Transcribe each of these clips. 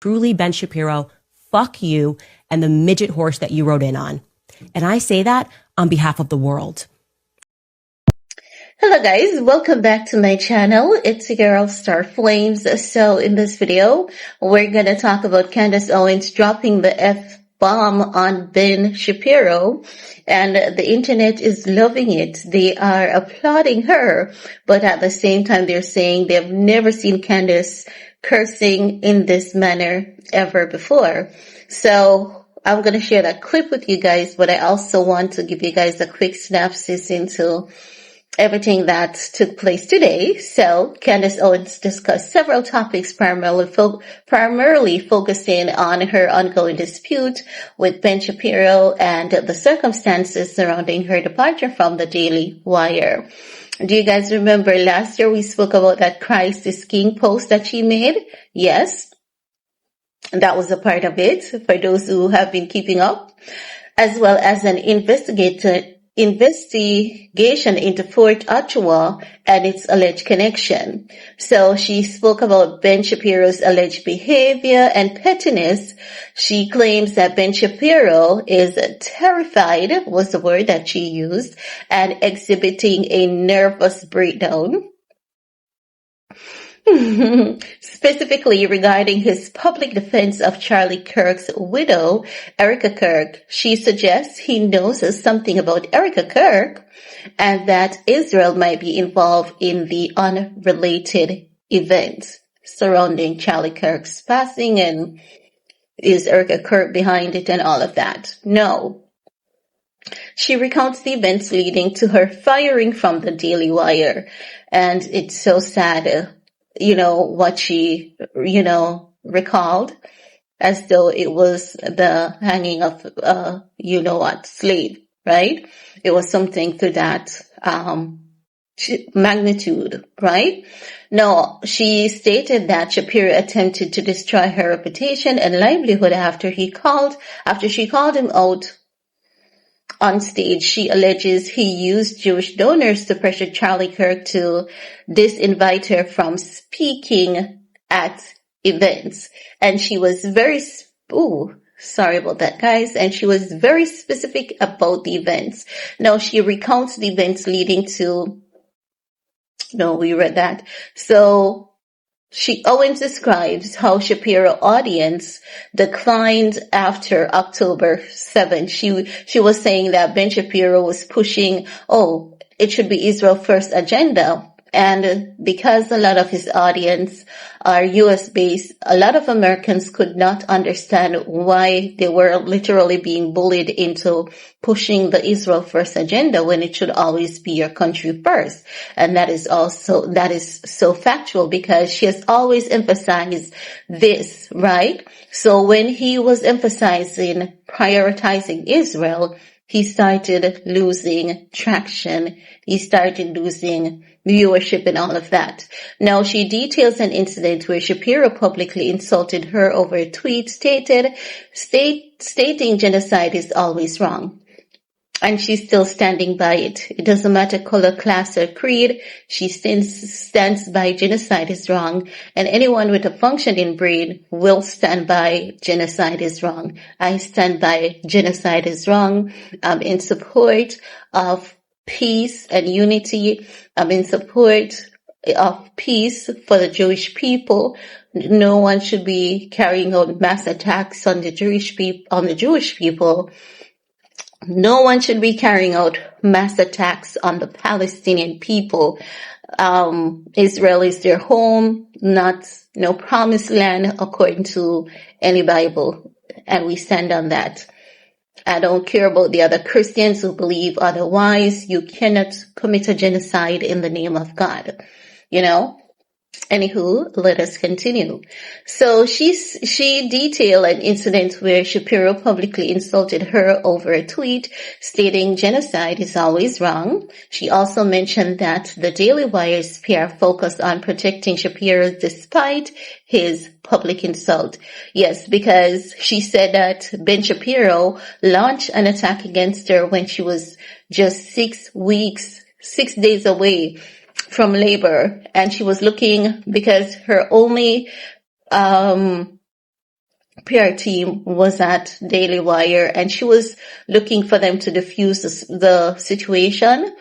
Truly, Ben Shapiro, fuck you and the midget horse that you rode in on. And I say that on behalf of the world. Hello guys, welcome back to my channel. It's your girl Star Flames. So in this video, we're going to talk about Candace Owens dropping the F-bomb on Ben Shapiro, and the internet is loving it. They are applauding her, but at the same time they're saying they've never seen Candace cursing in this manner ever before. So I'm going to share that clip with you guys, but I also want to give you guys a quick synopsis into everything that took place today. So Candace Owens discussed several topics, primarily focusing on her ongoing dispute with Ben Shapiro and the circumstances surrounding her departure from the Daily Wire. Do you guys remember last year we spoke about that Christ is King post that she made? Yes. That was a part of it for those who have been keeping up, as well as an investigation into Fort Ottawa and its alleged connection. So she spoke about Ben Shapiro's alleged behavior and pettiness. She claims that Ben Shapiro is terrified, was the word that she used, and exhibiting a nervous breakdown. Specifically regarding his public defense of Charlie Kirk's widow, Erica Kirk. She suggests he knows something about Erica Kirk and that Israel might be involved in the unrelated events surrounding Charlie Kirk's passing, and is Erica Kirk behind it and all of that. No. She recounts the events leading to her firing from the Daily Wire, and it's so sad. What she, recalled as though it was the hanging of, slave, right? It was something to that, magnitude, right? No, she stated that Shapiro attempted to destroy her reputation and livelihood after she called him out on stage. She alleges he used Jewish donors to pressure Charlie Kirk to disinvite her from speaking at events. And she was sorry about that, guys. And she was very specific about the events. Now, she recounts the events leading to, we read that. So, Owens describes how Shapiro audience declined after October 7th. She was saying that Ben Shapiro was pushing, it should be Israel first agenda. And because a lot of his audience are US based, a lot of Americans could not understand why they were literally being bullied into pushing the Israel first agenda when it should always be your country first. And that is so factual because she has always emphasized this, right? So when he was prioritizing Israel, he started losing traction. He started losing viewership and all of that. Now, she details an incident where Shapiro publicly insulted her over a tweet stating genocide is always wrong. And she's still standing by it. It doesn't matter color, class, or creed. She stands by genocide is wrong. And anyone with a functioning brain will stand by genocide is wrong. I stand by genocide is wrong. I'm in support of peace and unity. I'm in support of peace for the Jewish people. No one should be carrying out mass attacks on the Jewish people. No one should be carrying out mass attacks on the Palestinian people. Israel is their home, no promised land according to any Bible. And we stand on that. I don't care about the other Christians who believe otherwise. You cannot commit a genocide in the name of God. Anywho, let us continue. So she detailed an incident where Shapiro publicly insulted her over a tweet stating genocide is always wrong. She also mentioned that the Daily Wire's PR focused on protecting Shapiro despite his public insult. Yes, because she said that Ben Shapiro launched an attack against her when she was just 6 days away from labor, and she was looking because her only PR team was at Daily Wire, and she was looking for them to defuse the situation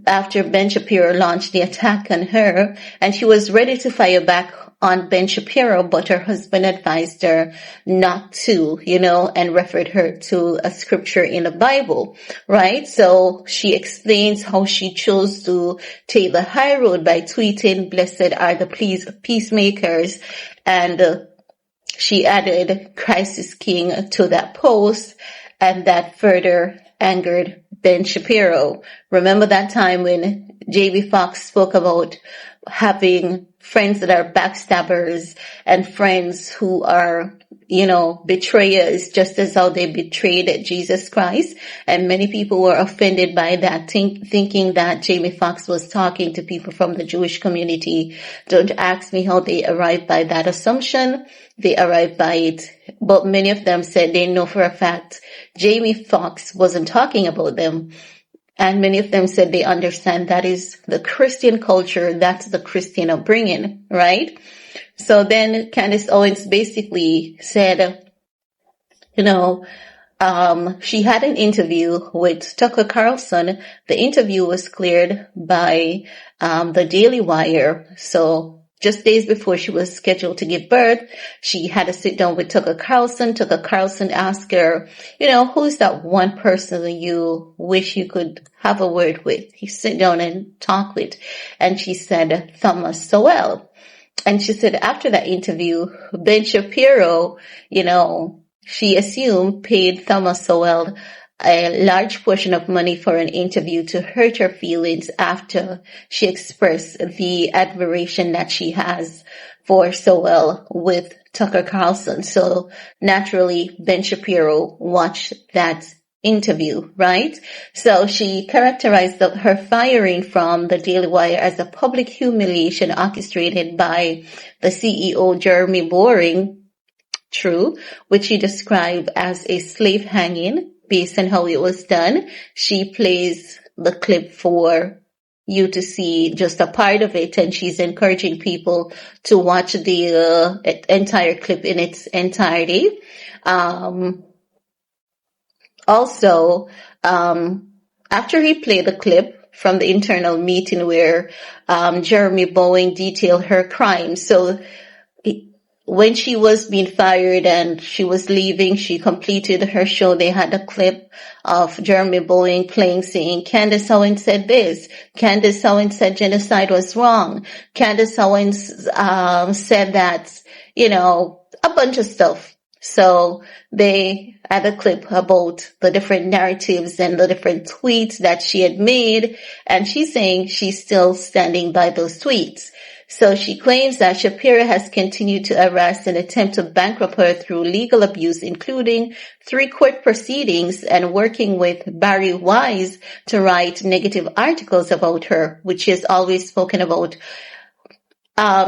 after Ben Shapiro launched the attack on her, and she was ready to fire back on Ben Shapiro, but her husband advised her not to, and referred her to a scripture in the Bible, right? So she explains how she chose to take the high road by tweeting, "Blessed are the peacemakers," and she added "Christ is King" to that post, and that further angered Ben Shapiro. Remember that time when Jamie Foxx spoke about having friends that are backstabbers and friends who are, betrayers, just as how they betrayed Jesus Christ. And many people were offended by that, thinking that Jamie Foxx was talking to people from the Jewish community. Don't ask me how they arrived by that assumption. They arrived by it. But many of them said they know for a fact Jamie Foxx wasn't talking about them. And many of them said they understand that is the Christian culture, that's the Christian upbringing, right? So then Candace Owens basically said, she had an interview with Tucker Carlson. The interview was cleared by the Daily Wire. So just days before she was scheduled to give birth, she had to sit down with Tucker Carlson. Tucker Carlson asked her, who's that one person you wish you could have a word with? He sit down and talk with. And she said, Thomas Sowell. And she said after that interview, Ben Shapiro, she assumed paid Thomas Sowell a large portion of money for an interview to hurt her feelings after she expressed the admiration that she has for Sowell with Tucker Carlson. So naturally, Ben Shapiro watched that interview, right? So she characterized her firing from the Daily Wire as a public humiliation orchestrated by the CEO, Jeremy Boring, which she described as a slave hanging based on how it was done. She plays the clip for you to see just a part of it, and she's encouraging people to watch the entire clip in its entirety. Also, after he played the clip from the internal meeting where Jeremy Bowen detailed her crimes, so when she was being fired and she was leaving, she completed her show. They had a clip of Jeremy Bowen playing, saying, Candace Owens said this. Candace Owens said genocide was wrong. Candace Owens said that, a bunch of stuff. So they had a clip about the different narratives and the different tweets that she had made. And she's saying she's still standing by those tweets. So she claims that Shapiro has continued to harass and attempt to bankrupt her through legal abuse, including 3 court proceedings and working with Barry Wise to write negative articles about her, which is always spoken about.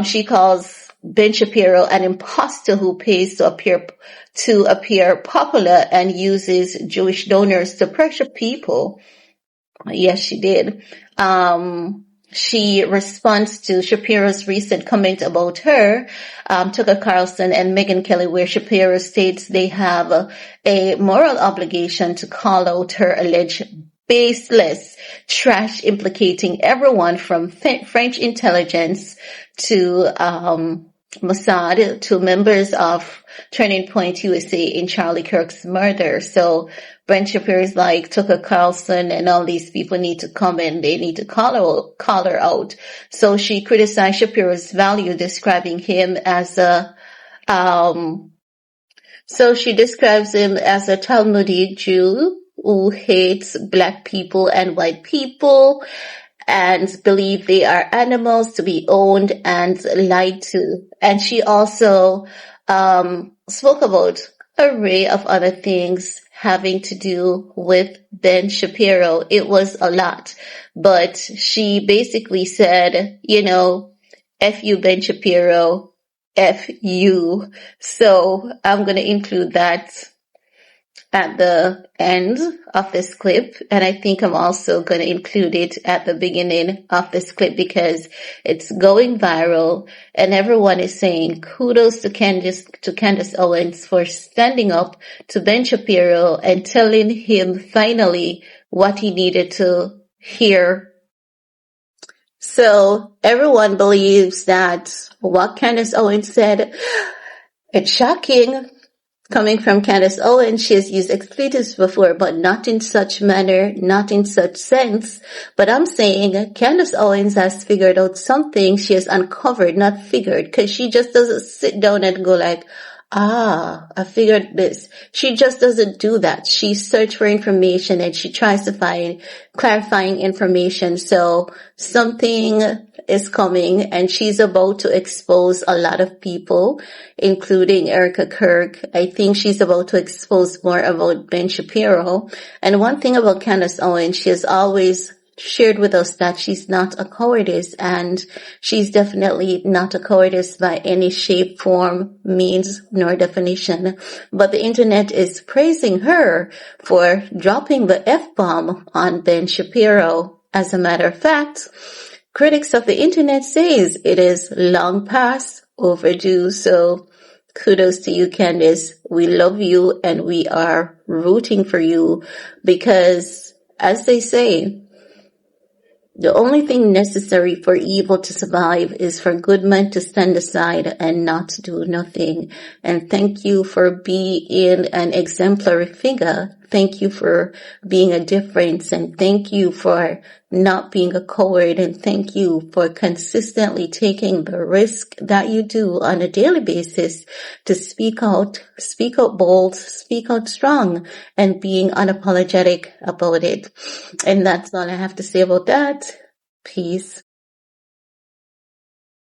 She calls Ben Shapiro an imposter who pays to appear popular and uses Jewish donors to pressure people. Yes, she did. She responds to Shapiro's recent comment about her, Tucker Carlson and Megyn Kelly, where Shapiro states they have a moral obligation to call out her alleged baseless trash implicating everyone from French intelligence to Mossad to members of Turning Point USA in Charlie Kirk's murder. So Ben Shapiro is like, Tucker Carlson and all these people need to come and they need to call her out. So she criticized Shapiro's value, describing him as so she describes him as a Talmudic Jew who hates black people and white people and believe they are animals to be owned and lied to. And she also spoke about an array of other things having to do with Ben Shapiro. It was a lot, but she basically said, F you, Ben Shapiro, F you. So I'm going to include that at the end of this clip, and I think I'm also going to include it at the beginning of this clip because it's going viral and everyone is saying kudos to Candace Owens for standing up to Ben Shapiro and telling him finally what he needed to hear. So everyone believes that what Candace Owens said, it's shocking. Coming from Candace Owens, she has used expletives before, but not in such manner, not in such sense. But I'm saying Candace Owens has figured out something. She has uncovered, not figured, because she just doesn't sit down and go like, I figured this. She just doesn't do that. She searches for information and she tries to find clarifying information. So something is coming and she's about to expose a lot of people, including Erica Kirk. I think she's about to expose more about Ben Shapiro. And one thing about Candace Owens, she has always shared with us that she's not a cowardice, and she's definitely not a cowardice by any shape, form, means, nor definition. But the internet is praising her for dropping the F-bomb on Ben Shapiro. As a matter of fact, critics of the internet says it is long past overdue. So kudos to you, Candace. We love you and we are rooting for you because, as they say, the only thing necessary for evil to survive is for good men to stand aside and not do nothing. And thank you for being an exemplary figure. Thank you for being a difference. And thank you for not being a coward. And thank you for consistently taking the risk that you do on a daily basis to speak out bold, speak out strong, and being unapologetic about it. And that's all I have to say about that. Peace.